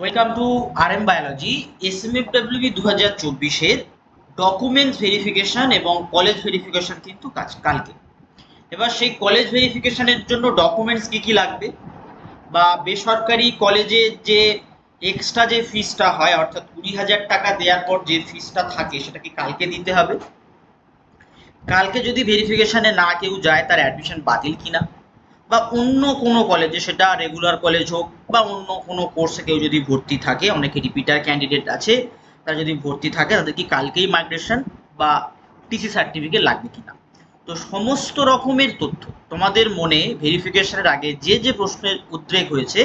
Welcome to RM biology. SMFWB 2024 documents verification এবং college verification কিন্তু কালকে। এবার সেই কলেজ ভেরিফিকেশনের জন্য ডকুমেন্টস কি কি লাগবে, বা বেসরকারি কলেজে যে এক্সট্রা যে ফিসটা হয় অর্থাৎ 20,000 টাকা দেওয়ার পর যে ফিসটা থাকে সেটা কি কালকে দিতে হবে। কালকে যদি ভেরিফিকেশনে না কেউ যায় তার অ্যাডমিশন বাতিল কিনা, বা অন্য কোনো কলেজে সেটা রেগুলার কলেজ হোক বা অন্য কোনো কোর্সে কেউ যদি ভর্তি থাকে, অনেকে রিপিটার ক্যান্ডিডেট আছে, তারা যদি ভর্তি থাকে তাদের কি কালকেই মাইগ্রেশন বা টিসি সার্টিফিকেট লাগবে কিনা। তো সমস্ত রকমের তথ্য তোমাদের মনে ভেরিফিকেশনের আগে যে যে প্রশ্নের উদ্রেক হয়েছে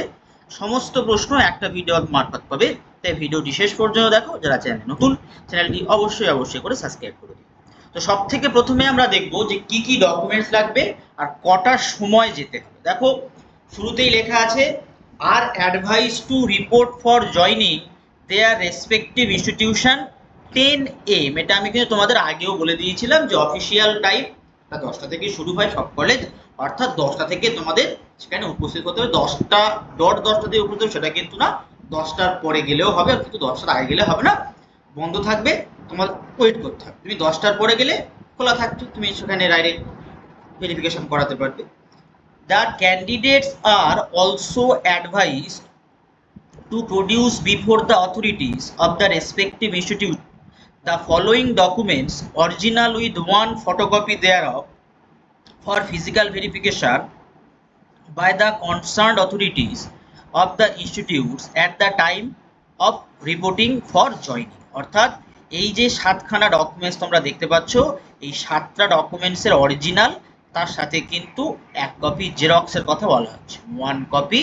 সমস্ত প্রশ্ন একটা ভিডিও মারফত পাবে। তাই ভিডিওটি শেষ পর্যন্ত দেখো। যারা চ্যানেল নতুন, চ্যানেলটি অবশ্যই করে সাবস্ক্রাইব করে দিও। তো সব থেকে প্রথমে আমরা দেখব যে কি কি ডকুমেন্টস লাগবে আর কটার সময় যেতে হবে। দেখো শুরুতেই লেখা আছে আর advise to report for joining their respective institution 10 AM। এটা আমি কিন্তু তোমাদের আগেও বলে দিয়েছিলাম যে অফিসিয়াল টাইম 10টা থেকে শুরু হয় সব কলেজ, অর্থাৎ 10টা থেকে তোমাদের সেখানে উপস্থিত হতে হবে। 10টা দিয়ে উপস্থিত হবে সেটা কিন্তু না, 10টার পরে গেলেও হবে, কিন্তু 10টার আগে গেলে হবে না, বন্ধ থাকবে, তোমার ওয়েট করতে হবে। তুমি 10টার পরে গেলে খোলা থাকছে, তুমি সেখানে ডাইরেক্ট ভেরিফিকেশন করাতে পারবে। The candidates are also advised to produce before the authorities of the respective institute the following documents, original with one photocopy thereof, for physical verification by the concerned authorities of the institutes at the time of reporting for joining। অর্থাৎ এই যে 7খানা documents তোমরা দেখতে পাচ্ছ, এই 7টা ডকুমেন্টসের original, তার সাথে কিন্তু এক কপি জেরক্সের কথা বলা হচ্ছে, 1 কপি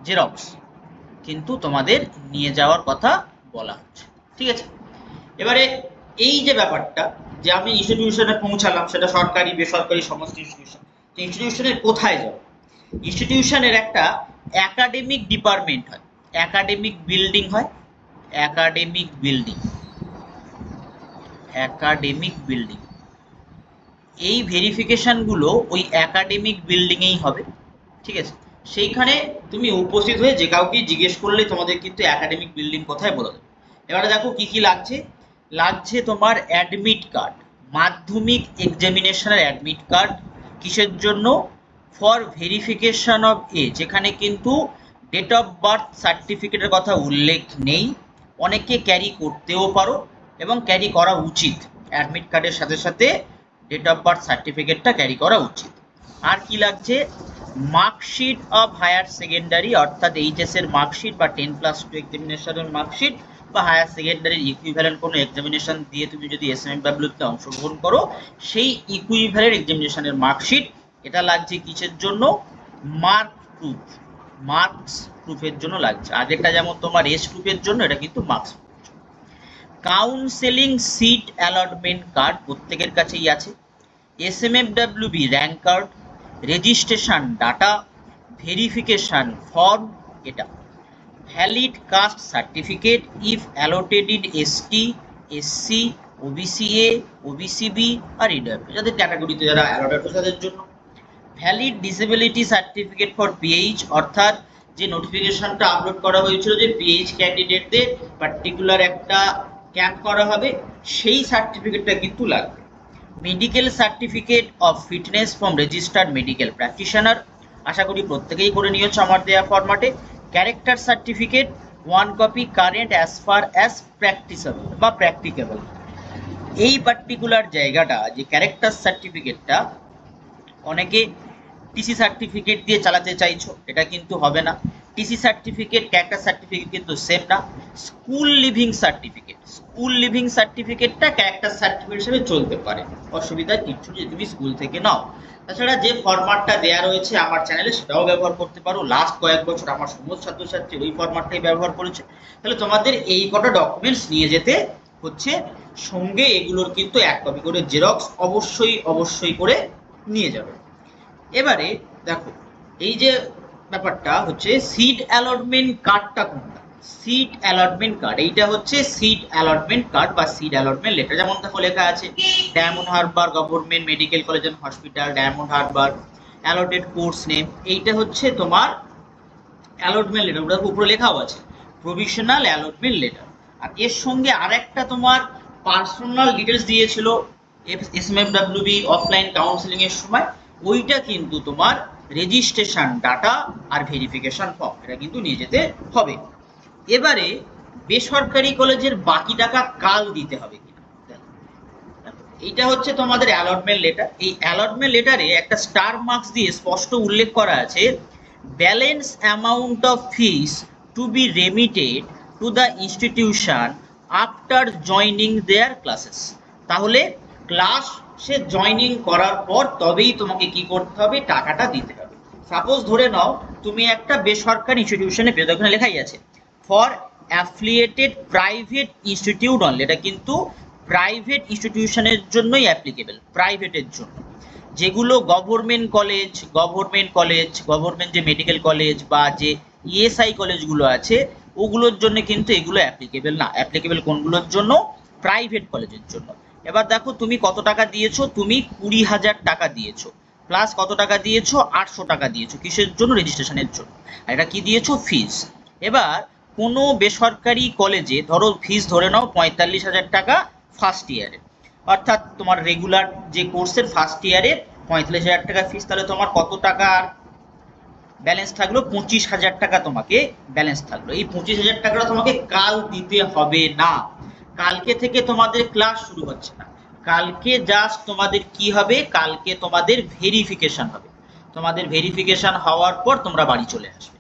জেরক্স কিন্তু তোমাদের নিয়ে যাওয়ার কথা বলা হচ্ছে। ঠিক আছে, এবারে এই যে ব্যাপারটা যে আমি ইনস্টিটিউশনে পৌঁছালাম, সেটা সরকারি বেসরকারি সমস্ত ইনস্টিটিউশন, ইনস্টিটিউশনের কোথায় যাব? ইনস্টিটিউশনের একটা একাডেমিক ডিপার্টমেন্ট হয়, একাডেমিক বিল্ডিং হয়, একাডেমিক বিল্ডিং, একাডেমিক বিল্ডিং। এই ভেরিফিকেশনগুলো ওই একাডেমিক বিল্ডিংয়েই হবে। ঠিক আছে, সেইখানে তুমি উপস্থিত হয়ে যে কাউকে জিজ্ঞেস করলে তোমাদের কিন্তু একাডেমিক বিল্ডিং কোথায় বলে দেবে। এবারে দেখো কি কি লাগছে। লাগছে তোমার অ্যাডমিট কার্ড, মাধ্যমিক এক্সামিনেশনের অ্যাডমিট কার্ড। কিসের জন্য? For verification of age. এখানে কিন্তু ডেট অফ বার্থ সার্টিফিকেটের কথা উল্লেখ নেই, অনেকে ক্যারি করতেও পারো এবং ক্যারি করা উচিত। অ্যাডমিট কার্ডের সাথে সাথে ডেট অফ বার্থ সার্টিফিকেটটা ক্যারি করা উচিত। আর কি লাগছে? মার্কশিট অফ হায়ার সেকেন্ডারি, অর্থাৎ এইচএস এর মার্কশিট বা 10+2 এক্সামিনেশনের মার্কশিট, বা হায়ার সেকেন্ডারির ইকুইভ্যালেন্ট কোনো এক্সামিনেশন দিয়ে তুমি যদি SMFWতে অংশগ্রহণ করো, সেই ইকুইভ্যালেন্ট এক্সামিনেশনের মার্কশিট। এটা লাগছে কিসের জন্য? মার্ক প্রুফ, মার্কস প্রুফের জন্য লাগছে। আগেরটা যেমন তোমার এজ প্রুফের জন্য, এটা কিন্তু মার্কস প্রুফের জন্য। কাউন্সেলিং সিট অ্যালটমেন্ট কার্ড প্রত্যেকের কাছেই আছে। SMFWB rank card, registration data, verification form, এটা valid caste certificate if allotted in ST, SC, OBCA, OBCB আর EWS, যাদের ক্যাটাগরিতে যারা অ্যালোটেড তাদের জন্য। Valid disability certificate for PH, অর্থাৎ যে নোটিফিকেশনটা আপলোড করা হয়েছিল যে PH ক্যান্ডিডেটদের পার্টিকুলার একটা ক্যাম্প করা হবে, সেই সার্টিফিকেটটা কিন্তু লাগবে। Medical certificate of fitness from registered medical practitioner, আশা করি প্রত্যেকেই করে নিয়েছো আমার দেওয়া ফরম্যাটে। Character certificate 1 copy current as far as practisable বা প্র্যাকটিকেবল। এই পার্টিকুলার জায়গাটা যে ক্যারেক্টার সার্টিফিকেটটা, অনেকে টিসি সার্টিফিকেট দিয়ে চালাতে চাইছো, এটা কিন্তু হবে না। টিসি সার্টিফিকেট ক্যারেক্টার সার্টিফিকেট কিন্তু সেম না। School living certificate, school living সার্টিফিকেটটা ক্যারেক্টার সার্টিফিকেট হিসেবে চলতে পারে, অসুবিধা কিছু যদি তুমি স্কুল থেকে নাও। তাছাড়া যে ফরম্যাটটা দেওয়া রয়েছে আমার চ্যানেলে সেটাও ব্যবহার করতে পারো। লাস্ট কয়েক বছর আমার সমস্ত ছাত্রছাত্রী ওই ফরম্যাটটাই ব্যবহার করেছে। তাহলে তোমাদের এই কটা ডকুমেন্টস নিয়ে যেতে হচ্ছে, সঙ্গে এগুলোর কিন্তু 1 কপি করে জেরক্স অবশ্যই করে নিয়ে যাবে। এবারে দেখো এই যে ব্যাপারটা হচ্ছে সিট অ্যালটমেন্ট কার্ডটা কোনটা? সিট অ্যালটমেন্ট কার্ড, এইটা হচ্ছে সিট অ্যালটমেন্ট কার্ড বা সিট অ্যালটমেন্ট লেটার। যেমন দেখো লেখা আছে Diamond Harbour government medical college and hospital, Diamond Harbour, allotted course name. এইটা হচ্ছে তোমার অ্যালটমেন্ট লেটার, ওটার উপরে লেখাও আছে প্রভিশনাল অ্যালটমেন্ট লেটার। আর এর সঙ্গে আরেকটা তোমার পার্সোনাল ডিটেলস দিয়েছিল এসএমএফডব্লিউবি অফলাইন কাউন্সিলিং এর সময়, ওইটা কিন্তু তোমার রেজিস্ট্রেশন ডাটা আর ভেরিফিকেশন ফর্ম, এটা কিন্তু নিয়ে যেতে হবে। এবারে বেসরকারি কলেজের বাকি টাকা কাল দিতে হবে কিনা, এইটা হচ্ছে তোমাদের অ্যালটমেন্ট লেটার। এই অ্যালটমেন্ট লেটারে একটা স্টার মার্কস দিয়ে স্পষ্ট উল্লেখ করা আছে balance amount of fees to be remitted to the institution after joining their classes. তাহলে ক্লাসে জয়নিং করার পর তবেই তোমাকে কি করতে হবে, টাকাটা দিতে হবে। সাপোজ ধরে নাও তুমি একটা বেসরকারি ইনস্টিটিউশনে পেয়ে, ওখানে লেখাই আছে for affiliated private institute only, এটা কিন্তু প্রাইভেট ইনস্টিটিউশনের জন্যই অ্যাপ্লিকেবল, প্রাইভেটের জন্য। যেগুলো গভর্নমেন্ট কলেজ, গভর্নমেন্ট যে মেডিকেল কলেজ বা যে ইএসআই কলেজগুলো আছে ওগুলোর জন্য কিন্তু এগুলো অ্যাপ্লিকেবল না। অ্যাপ্লিকেবল কোনগুলোর জন্য, প্রাইভেট কলেজের জন্য। এবার দেখো তুমি কত টাকা দিয়েছো, তুমি 20,000 টাকা দিয়েছো, প্লাস কত টাকা দিয়েছো, 800 টাকা দিয়েছো, কিসের জন্য, রেজিস্ট্রেশনের জন্য। আর এটা কি দিয়েছো, ফিস। এবার কোনো বেসরকারি কলেজে ধরো ফিস ধরে নাও 45,000 টাকা ফার্স্ট ইয়ারে, অর্থাৎ তোমার রেগুলার যে কোর্সের ফার্স্ট ইয়ারে 45,000 টাকা ফিস, তাহলে তোমার কত টাকা ব্যালেন্স থাকলো, 25,000 টাকা তোমাকে ব্যালেন্স থাকলো। এই 25,000 টাকাটা তোমাকে কাল দিতে হবে না, কালকে থেকে তোমাদের ক্লাস শুরু হচ্ছে না। কালকে জাস্ট তোমাদের কি হবে, কালকে তোমাদের ভেরিফিকেশন হবে। তোমাদের ভেরিফিকেশন হওয়ার পর তোমরা বাড়ি চলে আসবে,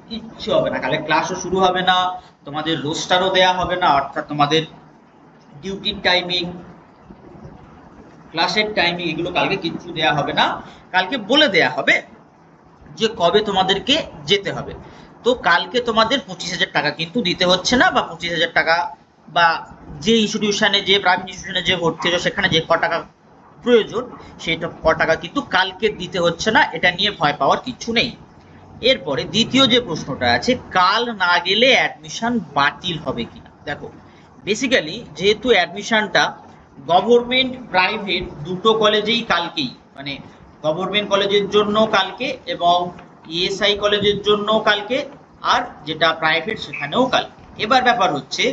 কিচ্ছু হবে না। কালকে ক্লাসও শুরু হবে না, তোমাদের রোস্টারও দেয়া হবে না, অর্থাৎ তোমাদের ডিউটির টাইমিং, ক্লাসের টাইমিং, এগুলো কালকে কিচ্ছু দেয়া হবে না। কালকে বলে দেয়া হবে যে কবে তোমাদেরকে যেতে হবে। তো কালকে তোমাদের 25,000 টাকা কিন্তু দিতে হচ্ছে না, বা 25,000 টাকা বা যে ইনস্টিটিউশনে, যে প্রাইভেট ইনস্টিটিউশনে যে ভর্তি হয়েছে সেখানে যে ক টাকা প্রয়োজন সেটা ক টাকা কিন্তু কালকে দিতে হচ্ছে না, এটা নিয়ে ভয় পাওয়ার কিছু নেই। এরপরে দ্বিতীয় যে প্রশ্নটা আছে, কাল না গেলে অ্যাডমিশন বাতিল হবে কিনা। দেখো বেসিক্যালি যেহেতু অ্যাডমিশনটা গভর্নমেন্ট প্রাইভেট দুটো কলেজেই কালকেই, মানে গভর্নমেন্ট কলেজের জন্য কালকে এবং ইএসআই কলেজের জন্য কালকে, আর যেটা প্রাইভেট সেখানেও কাল। এবার ব্যাপার হচ্ছে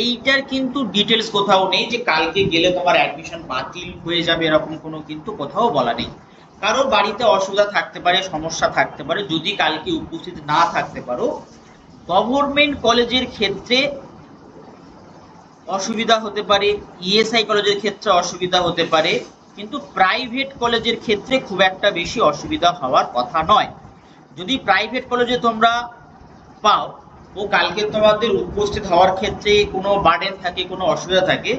এইটার কিন্তু ডিটেলস কোথাও নেই যে কালকে গেলে তোমার অ্যাডমিশন বাতিল হয়ে যাবে, এরকম কোনো কিন্তু কোথাও বলা নেই। কারোর বাড়িতে অসুবিধা থাকতে পারে, সমস্যা থাকতে পারে, যদি কালকে উপস্থিত না থাকতে পারো, গভর্নমেন্ট কলেজের ক্ষেত্রে অসুবিধা হতে পারে, ইএসআই কলেজের ক্ষেত্রে অসুবিধা হতে পারে, কিন্তু প্রাইভেট কলেজের ক্ষেত্রে খুব একটা বেশি অসুবিধা হওয়ার কথা নয়। যদি প্রাইভেট কলেজে তোমরা পাও ও কালকে তোমাদের উপস্থিত হওয়ার ক্ষেত্রে কোনো বার্ডেন থাকে, কোনো অসুবিধা থাকে,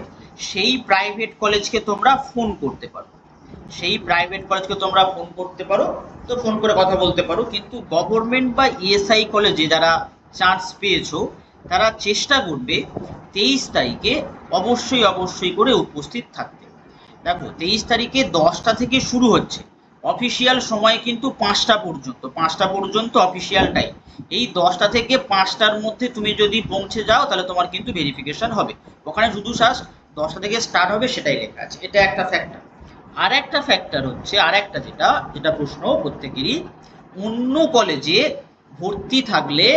সেই প্রাইভেট কলেজকে তোমরা ফোন করতে পারো, তো ফোন করে কথা বলতে পারো। কিন্তু গভর্নমেন্ট বা ইএসআই কলেজে যারা চান্স পেয়েছো তারা চেষ্টা করবে 23 তারিখে অবশ্যই করে উপস্থিত থাকতে। দেখো 23 তারিখে 10টা থেকে শুরু হচ্ছে, অফিসিয়াল সময় কিন্তু 5টা পর্যন্ত অফিসিয়াল টাইম। এই 10টা থেকে 5টার মধ্যে তুমি যদি পৌঁছে যাও তাহলে তোমার কিন্তু ভেরিফিকেশন হবে। ওখানে শুধু জাস্ট 10টা থেকে স্টার্ট হবে সেটাই লেখা আছে, এটা একটা ফ্যাক্টর। আর একটা ফ্যাক্টর হচ্ছে, আর একটা যেটা প্রশ্ন প্রত্যেকেরই, অন্য কলেজে ভর্তি থাকলে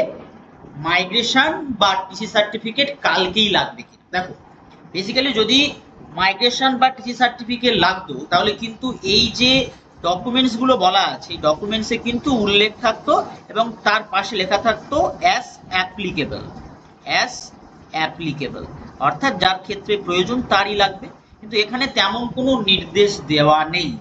মাইগ্রেশন বা টিসি সার্টিফিকেট কালকেই লাগবে কিনা। দেখো বেসিক্যালি যদি মাইগ্রেশন বা টিসি সার্টিফিকেট লাগতো তাহলে কিন্তু এই যে ডকুমেন্টসগুলো বলা আছে এই ডকুমেন্টসে কিন্তু উল্লেখ থাকতো এবং তার পাশে লেখা থাকতো অ্যাজ অ্যাপ্লিকেবল, অর্থাৎ যার ক্ষেত্রে প্রয়োজন তারই লাগবে। কিন্তু এখানে তেমন কোনো নির্দেশ দেওয়া নেই।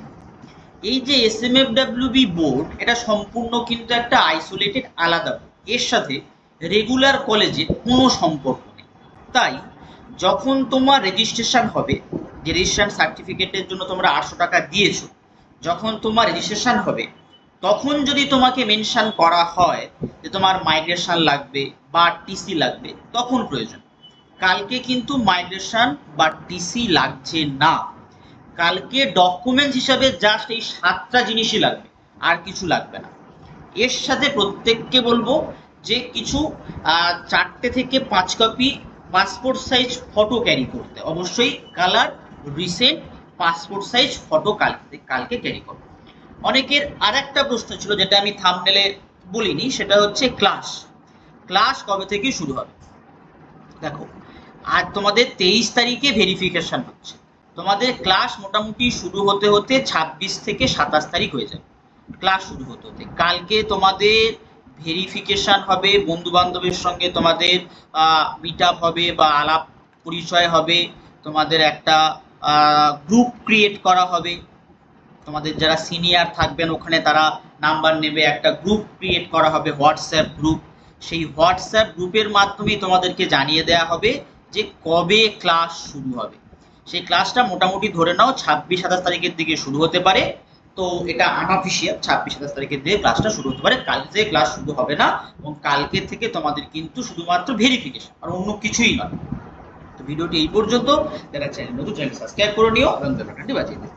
এই যে এসএমএফডব্লিউবি বোর্ড, এটা সম্পূর্ণ কিন্তু একটা আইসোলেটেড আলাদা বোর্ড, এর সাথে রেগুলার কলেজের কোনো সম্পর্ক নেই। তাই যখন তোমার রেজিস্ট্রেশন হবে, যে রেজিস্ট্রেশন সার্টিফিকেটের জন্য তোমরা 800 টাকা দিয়েছো, যখন তোমার রেজিস্ট্রেশন হবে তখন যদি তোমাকে মেনশন করা হয় যে তোমার মাইগ্রেশন লাগবে বা টিসি লাগবে, তখন প্রয়োজন। কালকে কিন্তু মাইগ্রেশন বা টিসি লাগছে না, কালকে ডকুমেন্টস হিসাবে জাস্ট এই 7টা জিনিসই লাগবে, আর কিছু লাগবে না। এর সাথে প্রত্যেককে বলবো যে কিছু 4 থেকে 5 copy passport size photo carry করতে, অবশ্যই colour recent passport size photo কালকে ক্যারি করো। অনেকের আর একটা প্রশ্ন ছিল যেটা আমি থাম্বনেলে বলিনি, সেটা হচ্ছে ক্লাস। ক্লাস কবে থেকে শুরু হবে? দেখো, আজ তোমাদের 23 তারিখে ভেরিফিকেশন হচ্ছে, তোমাদের ক্লাস মোটামুটি শুরু হতে হতে 26 থেকে 27 তারিখ হয়ে যাবে ক্লাস শুরু হতে হতে। কালকে তোমাদের ভেরিফিকেশন হবে, বন্ধু বান্ধবের সঙ্গে তোমাদের মিট আপ হবে বা আলাপ পরিচয় হবে, তোমাদের একটা গ্রুপ ক্রিয়েট করা হবে, তোমাদের যারা সিনিয়র থাকবেন ওখানে তারা নাম্বার নেবে, একটা গ্রুপ ক্রিয়েট করা হবে, হোয়াটসঅ্যাপ গ্রুপ। সেই হোয়াটসঅ্যাপ গ্রুপের মাধ্যমে তোমাদেরকে জানিয়ে দেওয়া হবে যে কবে ক্লাস শুরু হবে। সেই ক্লাসটা মোটামুটি ধরে নাও 26-27 তারিখের দিকে শুরু হতে পারে। তো এটা আনঅফিসিয়াল, 26-27 তারিখের দিকে ক্লাসটা শুরু হতে পারে, কালকে ক্লাস শুরু হবে না। এবং কালকে থেকে তোমাদের কিন্তু শুধুমাত্র ভেরিফিকেশন, আর অন্য কিছুই নয়। তো ভিডিওটি এই পর্যন্ত। যারা চ্যানেল নতুন, চ্যানেল সাবস্ক্রাইব করে নিও এবং বেল বাটনটি বাজিয়ে দিও।